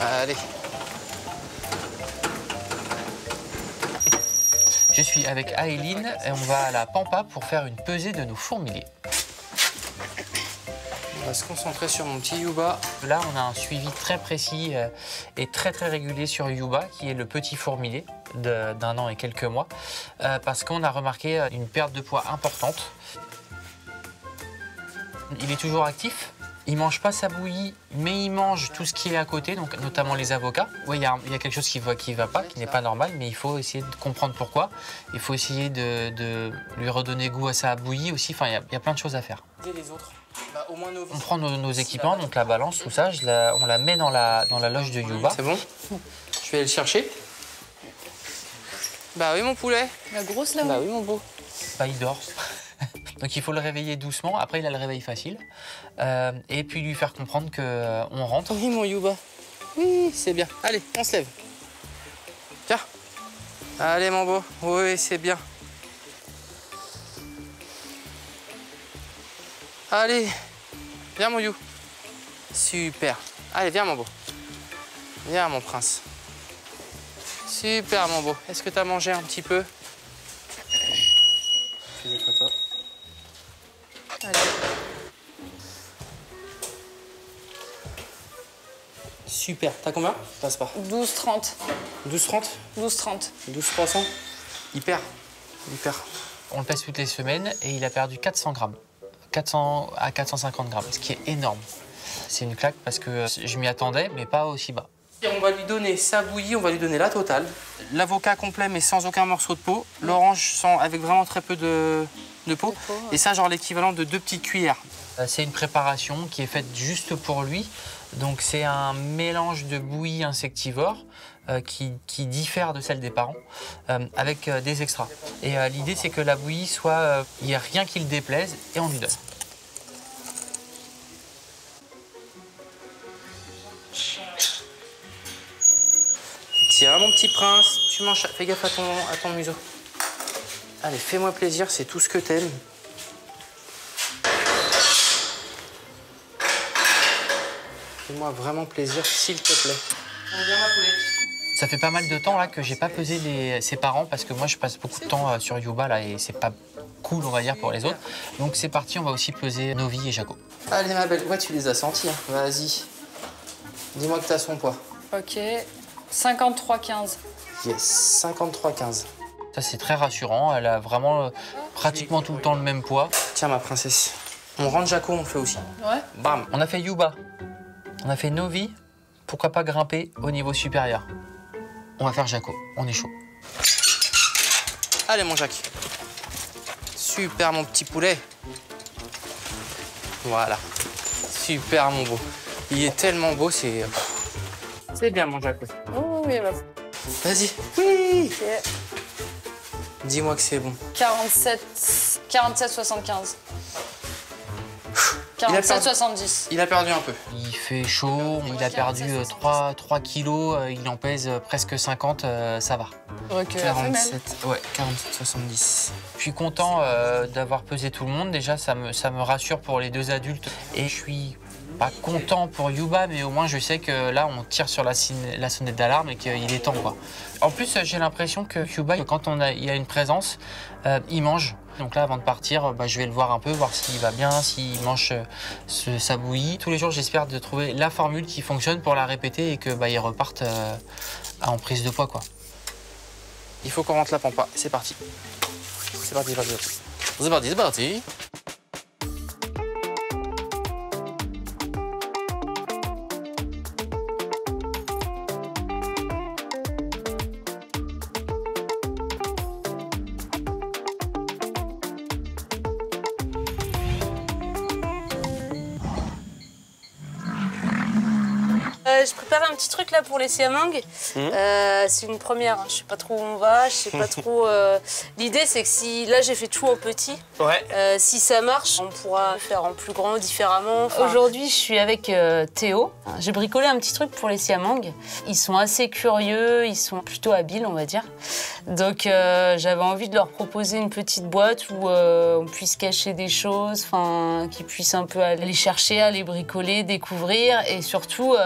Allez. Je suis avec Aileen et on va à la Pampa pour faire une pesée de nos fourmiliers. On va se concentrer sur mon petit Yuba. Là, on a un suivi très précis et très régulier sur Yuba, qui est le petit fourmilier d'un an et quelques mois, parce qu'on a remarqué une perte de poids importante. Il est toujours actif. Il mange pas sa bouillie, mais il mange tout ce qui est à côté, donc notamment les avocats. Oui, il y a quelque chose qui va pas, qui n'est pas normal, mais il faut essayer de comprendre pourquoi. Il faut essayer de lui redonner goût à sa bouillie aussi. Enfin, il y a plein de choses à faire. Les autres. Bah, au moins on prend nos équipements, donc la balance, tout ça, on la met dans la loge de Yuba. C'est bon? Je vais aller le chercher. Bah oui, mon poulet. La grosse là-haut. Bah oui, mon beau. Bah, il dort. Donc il faut le réveiller doucement. Après, il a le réveil facile. Et puis lui faire comprendre qu'on rentre. Oui, mon Yuba. Oui, c'est bien. Allez, on se lève. Tiens. Allez, mon beau. Oui, c'est bien. Allez. Viens, mon You. Super. Allez, viens, mon beau. Viens, mon prince. Super, mon beau. Est-ce que tu as mangé un petit peu? Fais des photos. Allez. Super. T'as combien? Passe pas. 12,30. 12,30? 12,30. 12,300? Hyper. Hyper. On le pèse toutes les semaines et il a perdu 400 grammes. 400 à 450 grammes, ce qui est énorme. C'est une claque parce que je m'y attendais, mais pas aussi bas. On va lui donner sa bouillie, on va lui donner la totale. L'avocat complet, mais sans aucun morceau de peau. L'orange avec vraiment très peu de peau. Et ça, genre l'équivalent de 2 petites cuillères. C'est une préparation qui est faite juste pour lui. Donc c'est un mélange de bouillie insectivore qui diffère de celle des parents, avec des extras. Et l'idée, c'est que la bouillie soit... il n'y a rien qui le déplaise et on lui donne. Tiens, mon petit prince, tu manges. Fais gaffe à ton museau. Allez, fais-moi plaisir, c'est tout ce que t'aimes. Fais-moi vraiment plaisir, s'il te plaît. Viens, ma poulet. Ça fait pas mal de temps là que j'ai pas pesé ses parents parce que moi je passe beaucoup de temps sur Yuba là et c'est pas cool on va dire pour les autres. Donc c'est parti, on va aussi peser Novi et Jaco. Allez ma belle, ouais tu les as sentis, hein. Vas-y. Dis-moi que t'as son poids. Ok. 53,15. Yes, 53,15. Ça c'est très rassurant, elle a vraiment pratiquement tout le temps le même poids. Tiens ma princesse. On rentre Jaco, on fait aussi. Ouais. Bam. On a fait Yuba, on a fait Novi, pourquoi pas grimper au niveau supérieur. On va faire Jaco, on est chaud. Allez mon Jacques. Super mon petit poulet. Voilà. Super mon beau. Il est tellement beau, c'est... C'est bien mon Jacques. Oh oui, bah. Vas-y. Oui. Ok. Dis-moi que c'est bon. 47,75. 47,70. Il a perdu un peu. Il fait chaud, il a perdu 3 kilos, il en pèse presque 50, ça va. Ok, 47, ouais, 47,70. Je suis content d'avoir pesé tout le monde, déjà ça me rassure pour les 2 adultes. Et je suis pas content pour Yuba, mais au moins je sais que là on tire sur la sonnette d'alarme et qu'il est temps quoi. En plus j'ai l'impression que Yuba, quand il y a une présence, il mange. Donc là avant de partir, je vais le voir un peu, voir s'il va bien, s'il mange sa bouillie. Tous les jours j'espère de trouver la formule qui fonctionne pour la répéter et que il reparte en prise de poids quoi. Il faut qu'on rentre la pampa. C'est parti. C'est parti, c'est parti. C'est parti, c'est parti. Je prépare un petit truc là pour les siamangs. C'est une première, hein. Je sais pas trop où on va, je sais pas trop. L'idée c'est que si là j'ai fait tout en petit, si ça marche, on pourra faire en plus grand, différemment. Aujourd'hui je suis avec Théo. J'ai bricolé un petit truc pour les siamangs. Ils sont assez curieux, ils sont plutôt habiles on va dire. Donc j'avais envie de leur proposer une petite boîte où on puisse cacher des choses, qu'ils puissent un peu aller chercher, aller bricoler, découvrir et surtout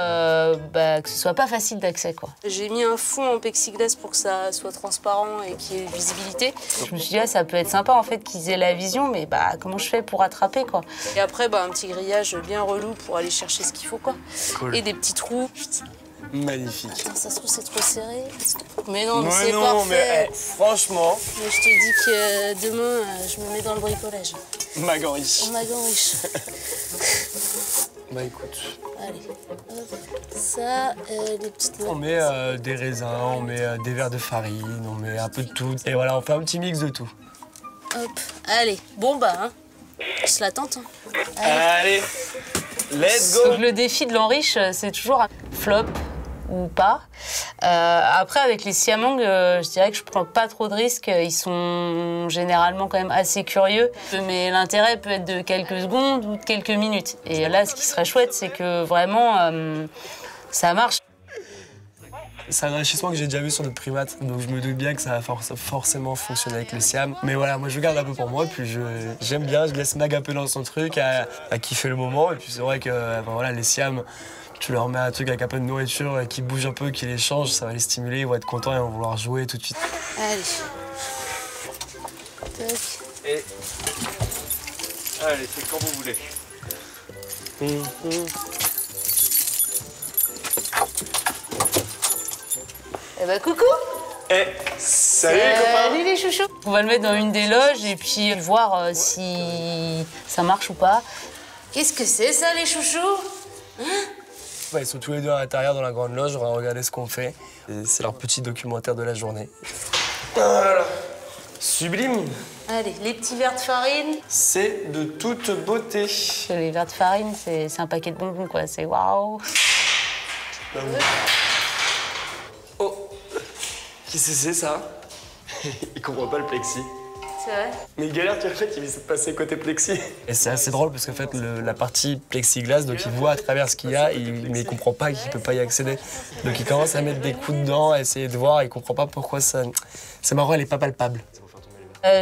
que ce soit pas facile d'accès, quoi. J'ai mis un fond en plexiglas pour que ça soit transparent et qu'il y ait une visibilité. Je me suis dit, ça peut être sympa en fait qu'ils aient la vision, mais comment je fais pour attraper, quoi. Et après, un petit grillage bien relou pour aller chercher ce qu'il faut, quoi. Cool. Et des petits trous. Magnifique. Attends, ça se trouve, c'est trop serré. Mais non, mais c'est parfait. Mais franchement. Mais je te dis que demain, je me mets dans le bricolage. Magan riche. Magan riche. Bah écoute. Allez, hop, ça, des petites... On met des raisins, on met des verres de farine, on met un peu de tout. Et voilà, on fait un petit mix de tout. Hop, allez, bon je la tente. Allez, let's go. Donc le défi de l'enriche, c'est toujours un flop ou pas. Après, avec les siamangs, je dirais que je prends pas trop de risques. Ils sont généralement quand même assez curieux. Mais l'intérêt peut être de quelques secondes ou de quelques minutes. Et là, ce qui serait chouette, c'est que vraiment, ça marche. C'est un enrichissement que j'ai déjà vu sur d'autres primates, donc je me doute bien que ça va forcément fonctionner avec le siam. Mais voilà, moi je garde un peu pour moi, puis j'aime bien, je laisse Mag un peu dans son truc, à kiffer le moment. Et puis c'est vrai que voilà, les siams, tu leur mets un truc avec un peu de nourriture qui bouge un peu, qui les change, ça va les stimuler, ils vont être contents et vont vouloir jouer tout de suite. Allez. Tac. Et... Allez, c'est quand vous voulez. Coucou. Salut les copains. Salut les chouchous. On va le mettre dans une des loges et puis voir si ça marche ou pas. Qu'est-ce que c'est ça les chouchous? Ils sont tous les deux à l'intérieur dans la grande loge, on va regarder ce qu'on fait. C'est leur petit documentaire de la journée. Voilà. Sublime. Allez, les petits verres de farine. C'est de toute beauté. Les verres de farine, c'est un paquet de bonbons, quoi. C'est waouh. Oh, qu'est-ce que c'est ça? Il comprend pas le plexi. C'est vrai. Mais il galère, tu vois, en fait, il essaie de passer côté plexi. Et c'est assez drôle parce qu'en fait, la partie plexiglas, donc il voit à travers ce qu'il y a, mais il comprend pas qu'il peut pas y accéder. Donc il commence à mettre des coups dedans, à essayer de voir, il comprend pas pourquoi ça... C'est marrant, elle est pas palpable.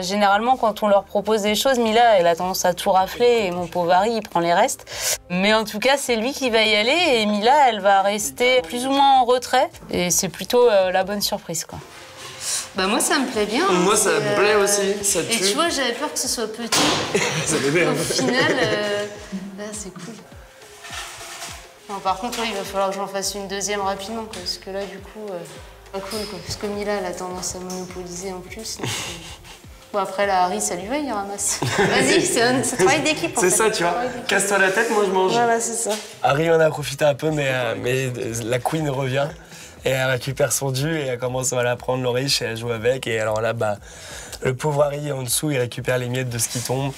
Généralement, quand on leur propose des choses, Mila, elle a tendance à tout rafler et mon pauvre Harry, il prend les restes. Mais en tout cas, c'est lui qui va y aller et Mila, elle va rester plus ou moins en retrait. Et c'est plutôt la bonne surprise, quoi. Moi, ça me plaît bien. Moi, ça me plaît aussi, ça tue. Et tu vois, j'avais peur que ce soit petit. Ça m'aimait. Au final, là, c'est cool. Non, par contre, il va falloir que j'en fasse une deuxième rapidement, quoi, parce que là, du coup, pas cool, quoi. Parce que Mila, elle a tendance à monopoliser en plus. Donc, bon, après, la Harry, ça lui va, il ramasse. Vas-y, c'est un travail d'équipe. C'est ça, tu vois. Casse-toi la tête, moi je mange. Voilà, c'est ça. Harry en a profité un peu, mais la Queen revient. Et elle récupère son dû et elle commence à la prendre l'enriche et elle joue avec. Et alors là, le pauvre Harry en dessous, il récupère les miettes de ce qui tombe.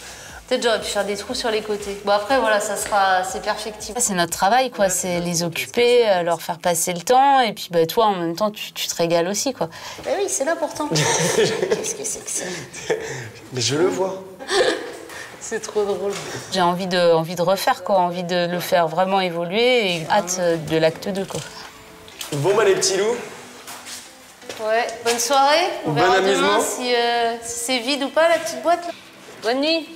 Peut-être j'aurais pu faire des trous sur les côtés. Bon après voilà, c'est perfectible. C'est notre travail quoi, c'est les occuper, leur faire passer le temps et puis toi en même temps tu te régales aussi quoi. Bah oui, c'est l'important. Qu'est-ce que c'est que ça? Mais je le vois. C'est trop drôle. J'ai envie de refaire quoi, envie de le faire vraiment évoluer et hâte de l'acte 2 quoi. Bon les petits loups. Ouais, bonne soirée. On verra amusement. Demain si c'est vide ou pas la petite boîte là. Bonne nuit.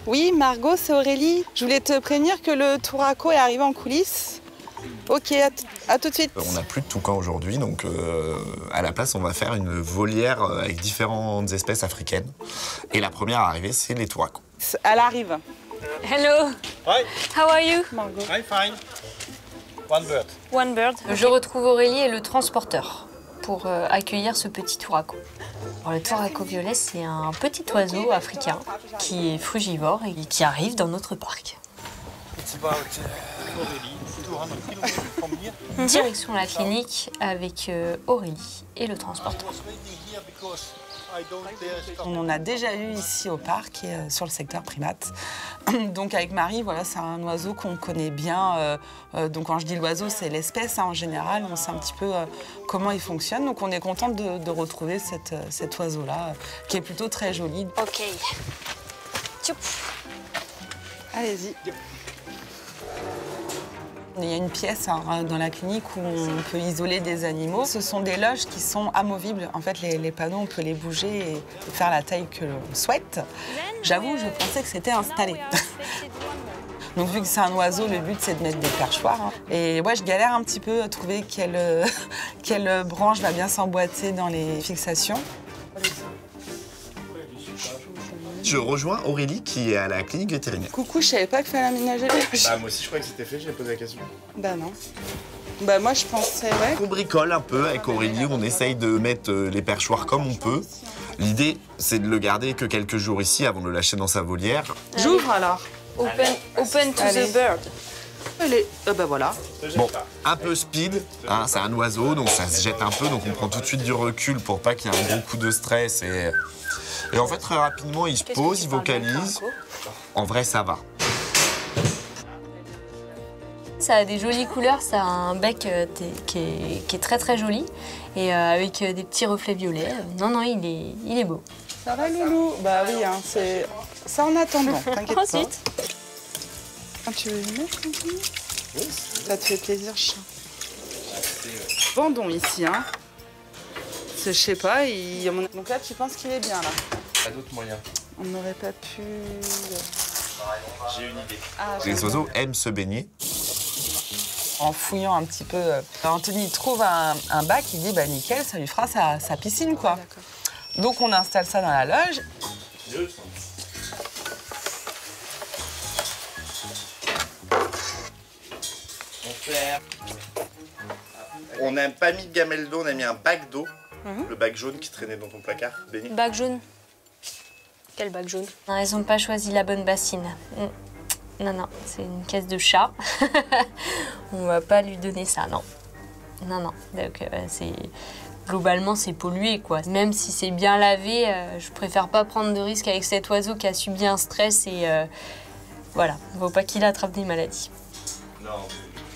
Oui, Margot, c'est Aurélie. Je voulais te prévenir que le touraco est arrivé en coulisses. Ok, à tout de suite. On n'a plus de toucans aujourd'hui, donc à la place, on va faire une volière avec différentes espèces africaines. Et la première à arriver, c'est les touracos. Elle arrive. Hello. Hi. How are you? Margot. I'm fine. One bird. One bird. Je retrouve Aurélie et le transporteur pour accueillir ce petit touraco. Alors, le touraco violet, c'est un petit oiseau africain qui est frugivore et qui arrive dans notre parc. Direction la clinique avec Aurélie et le transporteur. On en a déjà eu ici au parc et sur le secteur primate. Donc avec Marie, voilà, c'est un oiseau qu'on connaît bien. Donc quand je dis l'oiseau, c'est l'espèce en général. On sait un petit peu comment il fonctionne. Donc on est contente de retrouver cet oiseau-là, qui est plutôt très joli. Ok. Allez-y. Il y a une pièce dans la clinique où on peut isoler des animaux. Ce sont des loges qui sont amovibles. En fait, les panneaux, on peut les bouger et faire la taille que l'on souhaite. J'avoue, je pensais que c'était installé. Donc vu que c'est un oiseau, le but c'est de mettre des perchoirs. Et ouais, je galère un petit peu à trouver quelle branche va bien s'emboîter dans les fixations. Je rejoins Aurélie qui est à la clinique vétérinaire. Coucou, je savais pas qu'il fallait aménager les loges. Bah moi aussi je croyais que c'était fait, j'ai posé la question. Bah non. Bah moi je pensais, ouais. On bricole un peu avec Aurélie, on essaye de mettre les perchoirs comme on peut. L'idée c'est de le garder que quelques jours ici avant de le lâcher dans sa volière. J'ouvre alors. Open to Allez. the bird. Allez, bah voilà. Bon, un peu speed, hein, c'est un oiseau donc ça se jette un peu, donc on prend tout de suite du recul pour pas qu'il y ait un gros coup de stress. Et en fait très rapidement il se pose, il vocalise. En vrai ça va. Ça a des jolies couleurs, ça a un bec qui est très très joli et avec des petits reflets violets. Non, il est beau. Ça va Loulou? Bah oui, hein, c'est ça en attendant, t'inquiète pas. Ensuite. Ah, tu veux y mettre un peu? Oui. Ça te fait plaisir, chat. Vendons ici, hein. Je sais pas, donc là tu penses qu'il est bien là? Pas d'autres moyens. On n'aurait pas pu... J'ai une idée. Ah, Les oiseaux aiment se baigner. En fouillant un petit peu, Anthony trouve un bac, il dit bah nickel, ça lui fera sa piscine quoi. Donc on installe ça dans la loge. On n'a pas mis de gamelle d'eau, on a mis un bac d'eau. Le bac jaune qui traînait dans ton placard, Béni. Bac jaune. Quel bac jaune? Non, ils n'ont pas choisi la bonne bassine. Non, c'est une caisse de chat. On va pas lui donner ça, non. Non. Donc globalement c'est pollué quoi. Même si c'est bien lavé, je préfère pas prendre de risque avec cet oiseau qui a subi un stress et voilà, il ne faut pas qu'il attrape des maladies. Non.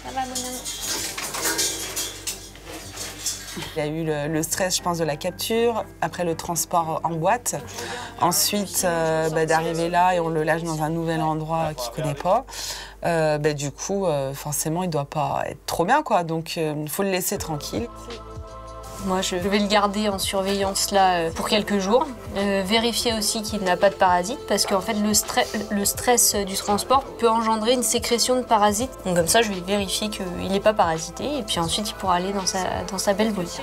Ça va, mon ami. Il y a eu le stress, je pense, de la capture, après le transport en boîte. Ensuite, d'arriver là et on le lâche dans un nouvel endroit qu'il ne connaît pas. Du coup, forcément, il ne doit pas être trop bien, quoi. Donc, il faut le laisser tranquille. Moi, je vais le garder en surveillance là pour quelques jours. Vérifier aussi qu'il n'a pas de parasites parce qu'en fait, le stress du transport peut engendrer une sécrétion de parasites. Donc comme ça, je vais vérifier qu'il n'est pas parasité et puis ensuite, il pourra aller dans sa belle volière.